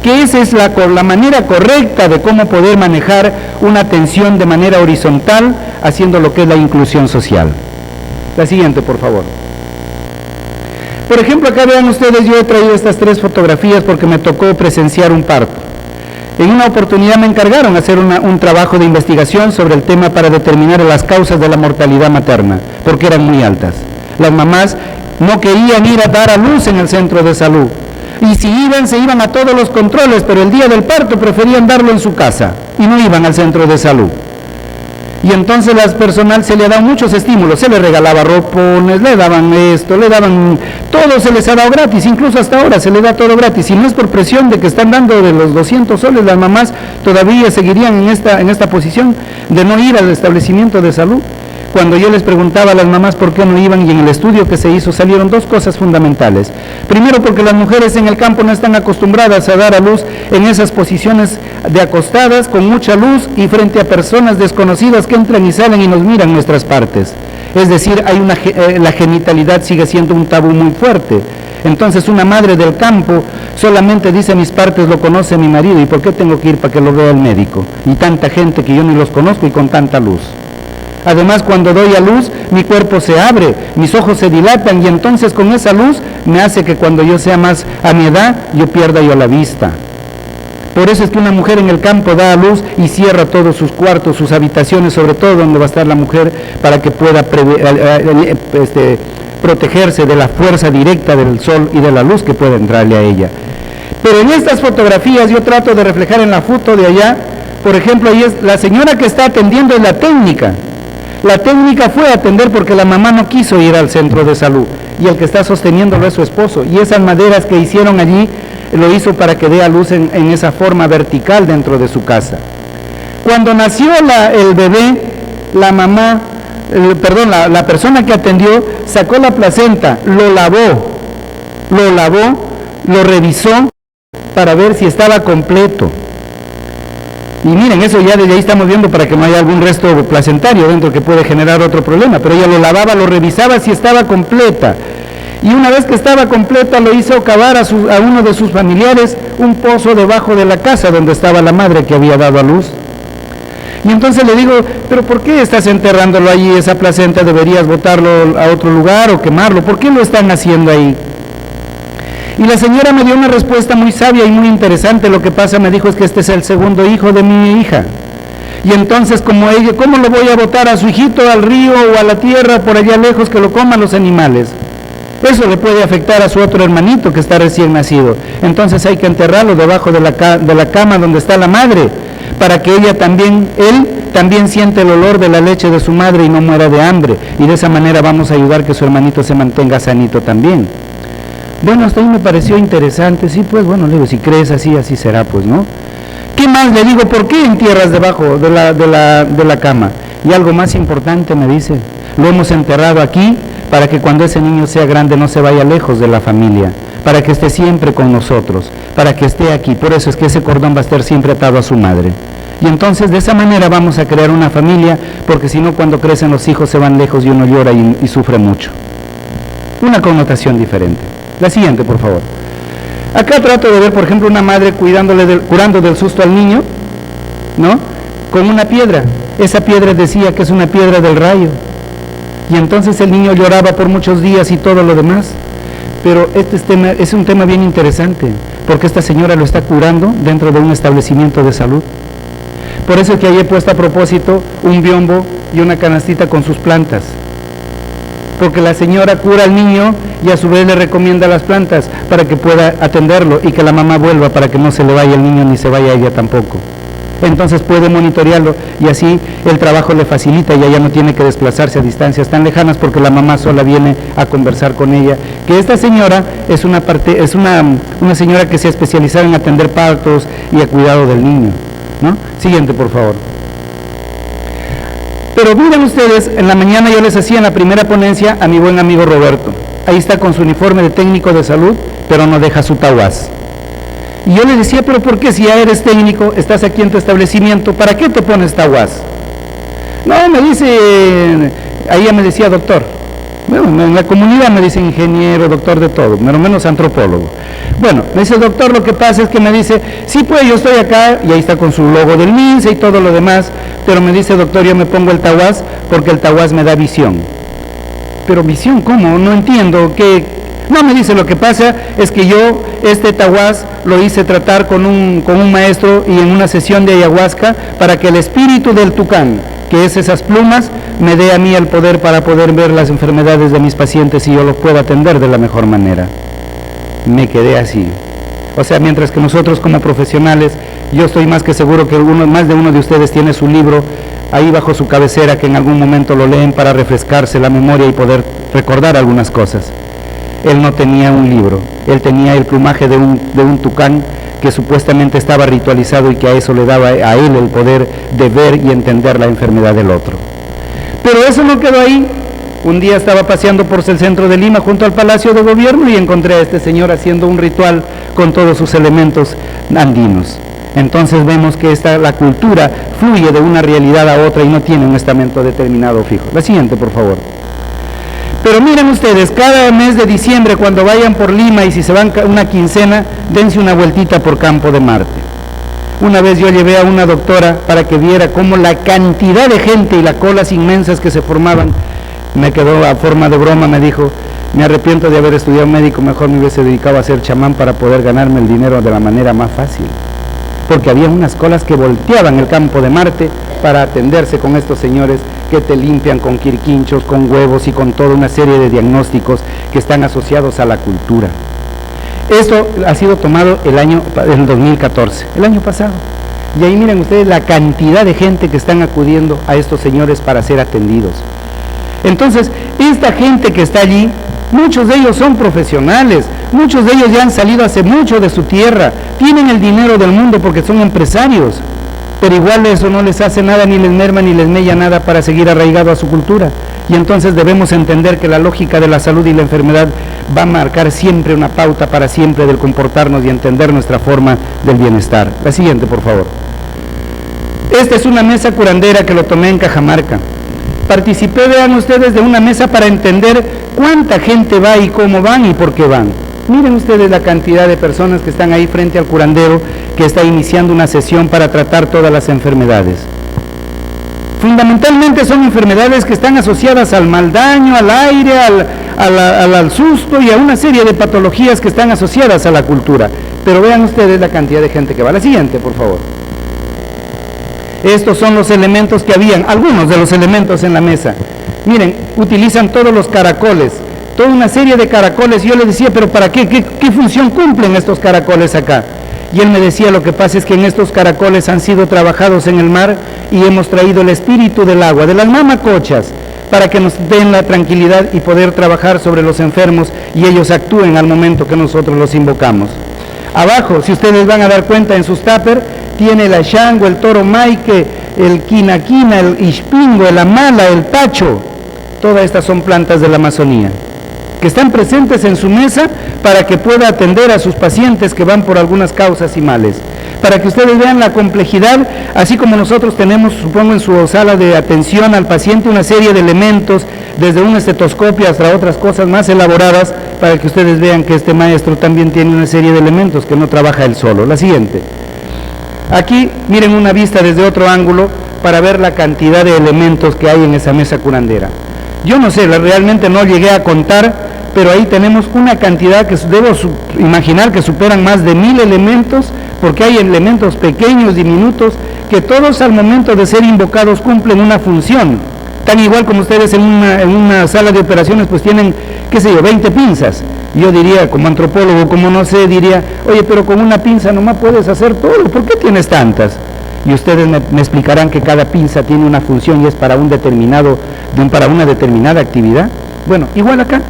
que esa es la manera correcta de cómo poder manejar una atención de manera horizontal, haciendo lo que es la inclusión social. La siguiente, por favor. Por ejemplo, acá vean ustedes, yo he traído estas 3 fotografías porque me tocó presenciar un parto. En una oportunidad me encargaron hacer un trabajo de investigación sobre el tema para determinar las causas de la mortalidad materna, porque eran muy altas. Las mamás no querían ir a dar a luz en el centro de salud, y si iban, se iban a todos los controles, pero el día del parto preferían darlo en su casa y no iban al centro de salud. Y entonces al personal se le daban muchos estímulos, se les regalaba ropones, le daban esto, le daban, todo se les ha dado gratis, incluso hasta ahora se les da todo gratis, y no es por presión de que están dando de los 200 soles, las mamás todavía seguirían en esta posición de no ir al establecimiento de salud. Cuando yo les preguntaba a las mamás por qué no iban, y en el estudio que se hizo salieron 2 cosas fundamentales. Primero, porque las mujeres en el campo no están acostumbradas a dar a luz en esas posiciones de acostadas, con mucha luz y frente a personas desconocidas que entran y salen y nos miran nuestras partes. Es decir, la genitalidad sigue siendo un tabú muy fuerte. Entonces una madre del campo solamente dice: mis partes lo conoce mi marido, ¿y por qué tengo que ir para que lo vea el médico? Y tanta gente que yo ni los conozco y con tanta luz. Además, cuando doy a luz, mi cuerpo se abre, mis ojos se dilatan, y entonces con esa luz me hace que cuando yo sea más a mi edad, yo pierda yo la vista. Por eso es que una mujer en el campo da a luz y cierra todos sus cuartos, sus habitaciones, sobre todo donde va a estar la mujer, para que pueda protegerse de la fuerza directa del sol y de la luz que puede entrarle a ella. Pero en estas fotografías yo trato de reflejar en la foto de allá, por ejemplo, ahí es la señora que está atendiendo, es la técnica. La técnica fue a atender porque la mamá no quiso ir al centro de salud, y el que está sosteniéndolo es su esposo, y esas maderas que hicieron allí lo hizo para que dé a luz en esa forma vertical dentro de su casa. Cuando nació el bebé, la mamá, la persona que atendió sacó la placenta, lo lavó, lo revisó para ver si estaba completo. Y miren, eso ya desde ahí estamos viendo para que no haya algún resto placentario dentro que puede generar otro problema, pero ella lo lavaba, lo revisaba si estaba completa. Y una vez que estaba completa, lo hizo cavar a uno de sus familiares un pozo debajo de la casa donde estaba la madre que había dado a luz. Y entonces le digo: ¿pero por qué estás enterrándolo allí, esa placenta? ¿Deberías botarlo a otro lugar o quemarlo? ¿Por qué lo están haciendo ahí? Y la señora me dio una respuesta muy sabia y muy interesante. Lo que pasa, me dijo, es que este es el segundo hijo de mi hija. Y entonces, ¿cómo lo voy a botar a su hijito al río o a la tierra por allá lejos que lo coman los animales? Eso le puede afectar a su otro hermanito que está recién nacido. Entonces hay que enterrarlo debajo de la cama donde está la madre, para que él también siente el olor de la leche de su madre y no muera de hambre. Y de esa manera vamos a ayudar que su hermanito se mantenga sanito también. Bueno, hasta ahí me pareció interesante. Sí, pues bueno, le digo, si crees así, así será, pues, ¿no? ¿Qué más? Le digo, ¿por qué entierras debajo de la cama? Y algo más importante me dice: lo hemos enterrado aquí para que cuando ese niño sea grande no se vaya lejos de la familia, para que esté siempre con nosotros, para que esté aquí. Por eso es que ese cordón va a estar siempre atado a su madre. Y entonces de esa manera vamos a crear una familia, porque si no, cuando crecen los hijos se van lejos y uno llora y sufre mucho. Una connotación diferente. La siguiente, por favor. Acá trato de ver, por ejemplo, una madre curando del susto al niño, ¿no? Con una piedra. Esa piedra decía que es una piedra del rayo. Y entonces el niño lloraba por muchos días y todo lo demás. Pero es un tema bien interesante, porque esta señora lo está curando dentro de un establecimiento de salud. Por eso es que ahí he puesto a propósito un biombo y una canastita con sus plantas. Porque la señora cura al niño y a su vez le recomienda las plantas para que pueda atenderlo y que la mamá vuelva para que no se le vaya el niño ni se vaya ella tampoco. Entonces puede monitorearlo y así el trabajo le facilita y ella no tiene que desplazarse a distancias tan lejanas porque la mamá sola viene a conversar con ella. Que esta señora es una señora que se ha especializado en atender partos y a cuidado del niño, ¿no? Siguiente, por favor. Pero miren ustedes, en la mañana yo les hacía en la primera ponencia a mi buen amigo Roberto. Ahí está con su uniforme de técnico de salud, pero no deja su tahuás. Y yo le decía, pero ¿por qué si ya eres técnico, estás aquí en tu establecimiento, ¿para qué te pones tahuás? No, me dice, ahí ya me decía doctor. Bueno, en la comunidad me dicen ingeniero, doctor de todo, pero menos antropólogo. Bueno, me dice doctor, lo que pasa es que me dice, sí pues yo estoy acá, y ahí está con su logo del MINSA y todo lo demás, pero me dice doctor, yo me pongo el tahuás porque el tahuás me da visión. Pero visión, ¿cómo? No entiendo, ¿qué? No, me dice, lo que pasa es que yo este tahuás lo hice tratar con un maestro y en una sesión de ayahuasca para que el espíritu del tucán, que es esas plumas, me dé a mí el poder para poder ver las enfermedades de mis pacientes y yo los pueda atender de la mejor manera. Me quedé así. O sea, mientras que nosotros como profesionales, yo estoy más que seguro que más de uno de ustedes tiene su libro ahí bajo su cabecera, que en algún momento lo leen para refrescarse la memoria y poder recordar algunas cosas. Él no tenía un libro, él tenía el plumaje de un tucán que supuestamente estaba ritualizado y que a eso le daba a él el poder de ver y entender la enfermedad del otro. Pero eso no quedó ahí. Un día estaba paseando por el centro de Lima junto al Palacio de Gobierno y encontré a este señor haciendo un ritual con todos sus elementos andinos. Entonces vemos que la cultura fluye de una realidad a otra y no tiene un estamento determinado fijo. La siguiente, por favor. Pero miren ustedes, cada mes de diciembre cuando vayan por Lima y si se van una quincena, dense una vueltita por Campo de Marte. Una vez yo llevé a una doctora para que viera cómo la cantidad de gente y las colas inmensas que se formaban, me quedó a forma de broma, me dijo, me arrepiento de haber estudiado médico, mejor me hubiese dedicado a ser chamán para poder ganarme el dinero de la manera más fácil. Porque había unas colas que volteaban el Campo de Marte para atenderse con estos señores que te limpian con quirquinchos, con huevos y con toda una serie de diagnósticos que están asociados a la cultura. Esto ha sido tomado el 2014, el año pasado. Y ahí miren ustedes la cantidad de gente que están acudiendo a estos señores para ser atendidos. Entonces, esta gente que está allí, muchos de ellos son profesionales, muchos de ellos ya han salido hace mucho de su tierra, tienen el dinero del mundo porque son empresarios, pero igual eso no les hace nada, ni les merma, ni les mella nada para seguir arraigado a su cultura. Y entonces debemos entender que la lógica de la salud y la enfermedad va a marcar siempre una pauta para siempre del comportarnos y entender nuestra forma del bienestar. La siguiente, por favor. Esta es una mesa curandera que lo tomé en Cajamarca. Participé, vean ustedes, de una mesa para entender cuánta gente va y cómo van y por qué van. Miren ustedes la cantidad de personas que están ahí frente al curandero que está iniciando una sesión para tratar todas las enfermedades. Fundamentalmente son enfermedades que están asociadas al mal daño, al aire, al susto y a una serie de patologías que están asociadas a la cultura. Pero vean ustedes la cantidad de gente que va. La siguiente, por favor. Estos son los elementos que habían, algunos de los elementos en la mesa. Miren, utilizan todos los caracoles, toda una serie de caracoles. Yo le decía, pero ¿para qué? ¿Qué función cumplen estos caracoles acá? Y él me decía, lo que pasa es que en estos caracoles han sido trabajados en el mar y hemos traído el espíritu del agua, de las mamacochas, para que nos den la tranquilidad y poder trabajar sobre los enfermos y ellos actúen al momento que nosotros los invocamos. Abajo, si ustedes van a dar cuenta en sus tupper, tiene el ashango, el toro maique, el quinaquina, el ispingo, el amala, el pacho. Todas estas son plantas de la Amazonía, que están presentes en su mesa para que pueda atender a sus pacientes que van por algunas causas y males. Para que ustedes vean la complejidad, así como nosotros tenemos, supongo, en su sala de atención al paciente una serie de elementos, desde un estetoscopio hasta otras cosas más elaboradas, para que ustedes vean que este maestro también tiene una serie de elementos que no trabaja él solo. La siguiente. Aquí miren una vista desde otro ángulo para ver la cantidad de elementos que hay en esa mesa curandera. Yo no sé, realmente no llegué a contar pero ahí tenemos una cantidad que debo imaginar que superan más de 1000 elementos, porque hay elementos pequeños, diminutos, que todos al momento de ser invocados cumplen una función. Tan igual como ustedes en una sala de operaciones pues tienen, qué sé yo, 20 pinzas. Yo diría, como antropólogo, como no sé, diría, oye, pero con una pinza nomás puedes hacer todo, ¿por qué tienes tantas? Y ustedes me explicarán que cada pinza tiene una función y es para para una determinada actividad. Bueno, igual acá.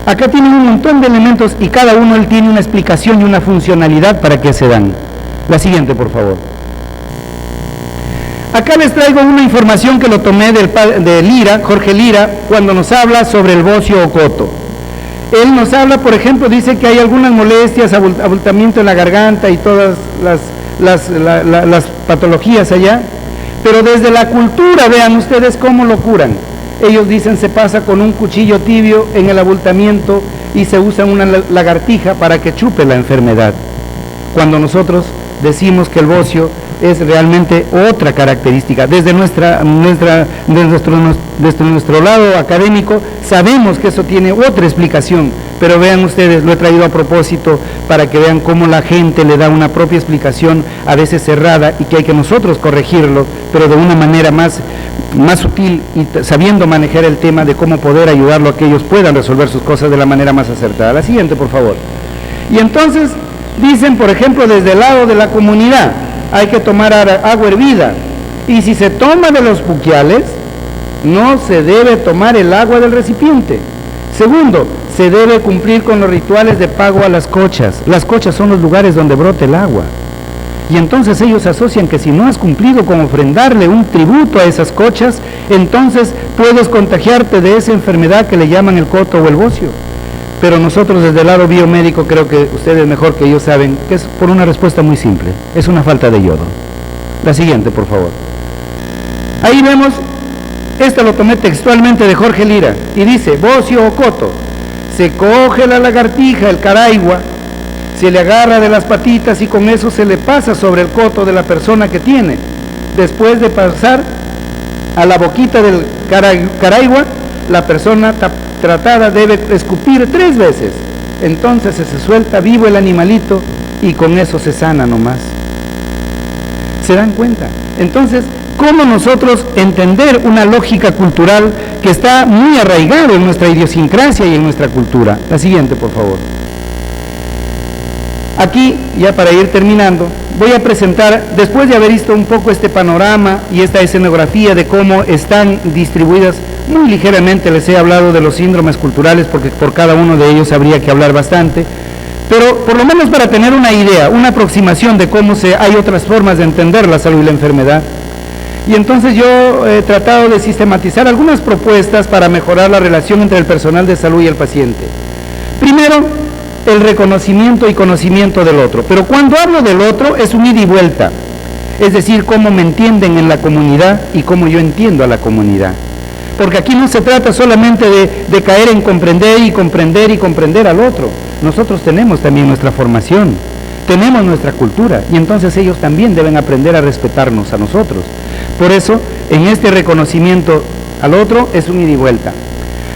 Acá tienen un montón de elementos y cada uno él tiene una explicación y una funcionalidad para que se dan. La siguiente, por favor. Acá les traigo una información que lo tomé de Lira, Jorge Lira, cuando nos habla sobre el bocio o coto. Él nos habla, por ejemplo, dice que hay algunas molestias, abultamiento en la garganta y todas las patologías allá, pero desde la cultura, vean ustedes cómo lo curan. Ellos dicen se pasa con un cuchillo tibio en el abultamiento y se usa una lagartija para que chupe la enfermedad. Cuando nosotros decimos que el bocio es realmente otra característica. Desde nuestro lado académico sabemos que eso tiene otra explicación, pero vean ustedes, lo he traído a propósito para que vean cómo la gente le da una propia explicación, a veces cerrada, y que hay que nosotros corregirlo, pero de una manera más sutil y sabiendo manejar el tema de cómo poder ayudarlo a que ellos puedan resolver sus cosas de la manera más acertada. La siguiente, por favor. Y entonces dicen, por ejemplo, desde el lado de la comunidad, hay que tomar agua hervida, y si se toma de los puquiales, no se debe tomar el agua del recipiente. Segundo, se debe cumplir con los rituales de pago a las cochas. Las cochas son los lugares donde brota el agua. Y entonces ellos asocian que si no has cumplido con ofrendarle un tributo a esas cochas, entonces puedes contagiarte de esa enfermedad que le llaman el coto o el bocio. Pero nosotros desde el lado biomédico, creo que ustedes mejor que yo saben que es por una respuesta muy simple, es una falta de yodo. La siguiente, por favor. Ahí vemos, esta lo tomé textualmente de Jorge Lira, y dice, bocio o coto, se coge la lagartija, el caraigua, se le agarra de las patitas y con eso se le pasa sobre el coto de la persona que tiene. Después de pasar a la boquita del caraigua, la persona tratada debe escupir 3 veces. Entonces se suelta vivo el animalito y con eso se sana nomás. ¿Se dan cuenta? Entonces, ¿cómo nosotros entender una lógica cultural que está muy arraigada en nuestra idiosincrasia y en nuestra cultura? La siguiente, por favor. Aquí, ya para ir terminando, voy a presentar, después de haber visto un poco este panorama y esta escenografía de cómo están distribuidas, muy ligeramente les he hablado de los síndromes culturales, porque por cada uno de ellos habría que hablar bastante, pero por lo menos para tener una idea, una aproximación de cómo hay otras formas de entender la salud y la enfermedad. Y entonces yo he tratado de sistematizar algunas propuestas para mejorar la relación entre el personal de salud y el paciente. Primero, el reconocimiento y conocimiento del otro. Pero cuando hablo del otro es un ida y vuelta, es decir, cómo me entienden en la comunidad y cómo yo entiendo a la comunidad. Porque aquí no se trata solamente de caer en comprender y comprender al otro. Nosotros tenemos también nuestra formación, tenemos nuestra cultura, y entonces ellos también deben aprender a respetarnos a nosotros. Por eso, en este reconocimiento al otro es un ida y vuelta.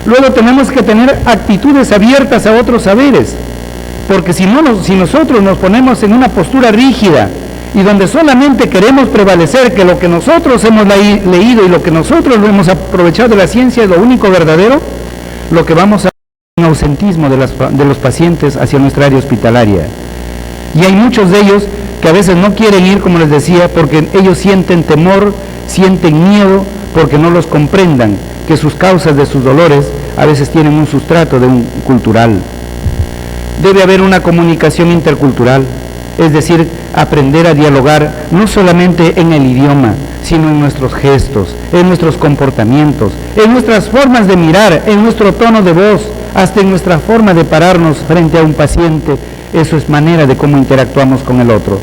Luego tenemos que tener actitudes abiertas a otros saberes, porque si nosotros nos ponemos en una postura rígida y donde solamente queremos prevalecer que lo que nosotros hemos leído y lo que nosotros hemos aprovechado de la ciencia es lo único verdadero, lo que vamos a un ausentismo de los pacientes hacia nuestra área hospitalaria. Y hay muchos de ellos que a veces no quieren ir, como les decía, porque ellos sienten temor, sienten miedo, porque no los comprendan, que sus causas de sus dolores a veces tienen un sustrato de un cultural. Debe haber una comunicación intercultural, es decir, aprender a dialogar no solamente en el idioma, sino en nuestros gestos, en nuestros comportamientos, en nuestras formas de mirar, en nuestro tono de voz, hasta en nuestra forma de pararnos frente a un paciente. Eso es manera de cómo interactuamos con el otro.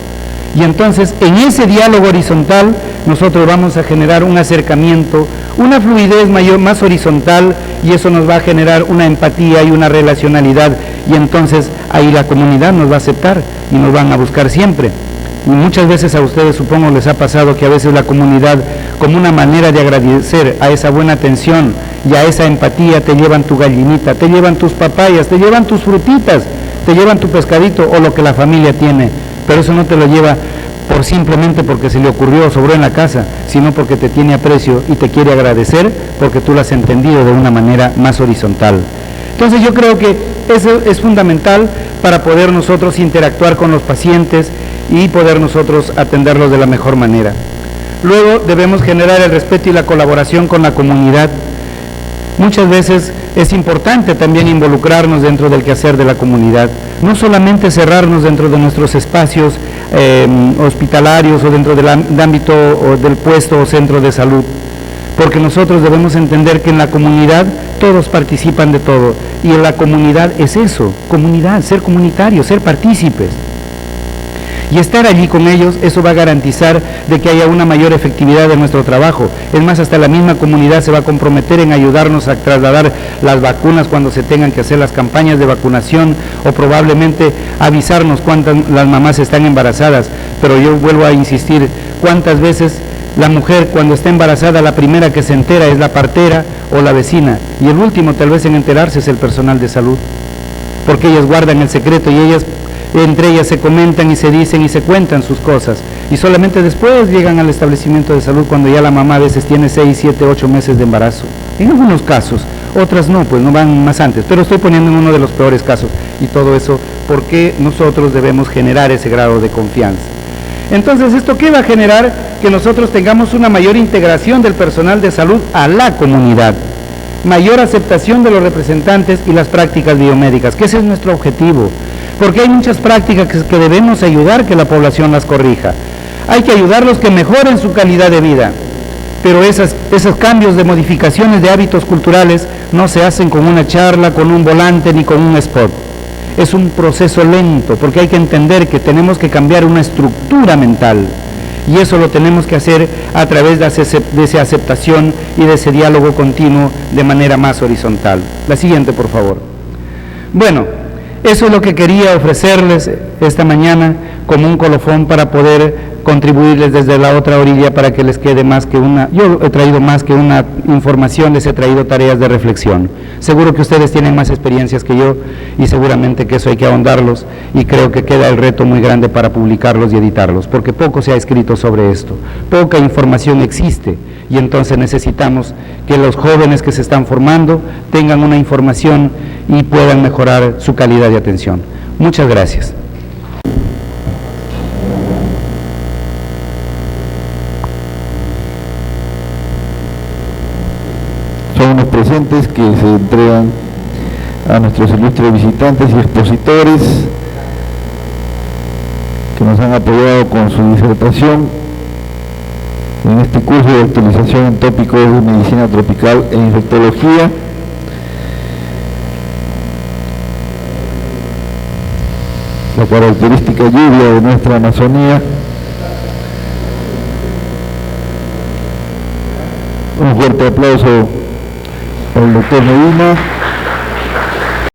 Y entonces, en ese diálogo horizontal, nosotros vamos a generar un acercamiento, una fluidez mayor, más horizontal, y eso nos va a generar una empatía y una relacionalidad, y entonces ahí la comunidad nos va a aceptar y nos van a buscar siempre. Y muchas veces a ustedes supongo les ha pasado que a veces la comunidad, como una manera de agradecer a esa buena atención y a esa empatía, te llevan tu gallinita, te llevan tus papayas, te llevan tus frutitas, te llevan tu pescadito o lo que la familia tiene, pero eso no te lo lleva simplemente porque se le ocurrió o sobró en la casa, sino porque te tiene aprecio y te quiere agradecer porque tú lo has entendido de una manera más horizontal. Entonces yo creo que eso es fundamental para poder nosotros interactuar con los pacientes y poder nosotros atenderlos de la mejor manera. Luego debemos generar el respeto y la colaboración con la comunidad. Muchas veces es importante también involucrarnos dentro del quehacer de la comunidad, no solamente cerrarnos dentro de nuestros espacios hospitalarios o dentro del ámbito o del puesto o centro de salud, porque nosotros debemos entender que en la comunidad todos participan de todo, y en la comunidad es eso, comunidad, ser comunitarios, ser partícipes. Y estar allí con ellos, eso va a garantizar de que haya una mayor efectividad de nuestro trabajo. Es más, hasta la misma comunidad se va a comprometer en ayudarnos a trasladar las vacunas cuando se tengan que hacer las campañas de vacunación, o probablemente avisarnos cuántas las mamás están embarazadas. Pero yo vuelvo a insistir, cuántas veces la mujer cuando está embarazada, la primera que se entera es la partera o la vecina, y el último tal vez en enterarse es el personal de salud, porque ellas guardan el secreto y ellas entre ellas se comentan y se dicen y se cuentan sus cosas, y solamente después llegan al establecimiento de salud cuando ya la mamá a veces tiene 6, 7, 8 meses de embarazo. En algunos casos, otras no, pues no van más antes, pero estoy poniendo en uno de los peores casos, y todo eso porque nosotros debemos generar ese grado de confianza. Entonces, ¿esto qué va a generar? Que nosotros tengamos una mayor integración del personal de salud a la comunidad, mayor aceptación de los representantes y las prácticas biomédicas, que ese es nuestro objetivo. Porque hay muchas prácticas que debemos ayudar que la población las corrija. Hay que ayudarlos que mejoren su calidad de vida, pero esos cambios de modificaciones de hábitos culturales no se hacen con una charla, con un volante ni con un spot. Es un proceso lento, porque hay que entender que tenemos que cambiar una estructura mental, y eso lo tenemos que hacer a través de esa aceptación y de ese diálogo continuo de manera más horizontal. La siguiente, por favor. Bueno, eso es lo que quería ofrecerles esta mañana como un colofón para poder contribuirles desde la otra orilla para que les quede más que una, yo he traído más que una información, les he traído tareas de reflexión. Seguro que ustedes tienen más experiencias que yo y seguramente que eso hay que ahondarlos, y creo que queda el reto muy grande para publicarlos y editarlos, porque poco se ha escrito sobre esto, poca información existe, y entonces necesitamos que los jóvenes que se están formando tengan una información y puedan mejorar su calidad de atención. Muchas gracias. Son los presentes que se entregan a nuestros ilustres visitantes y expositores que nos han apoyado con su disertación en este curso de actualización en tópicos de medicina tropical e infectología. La característica lluvia de nuestra Amazonía. Un fuerte aplauso al doctor Medina.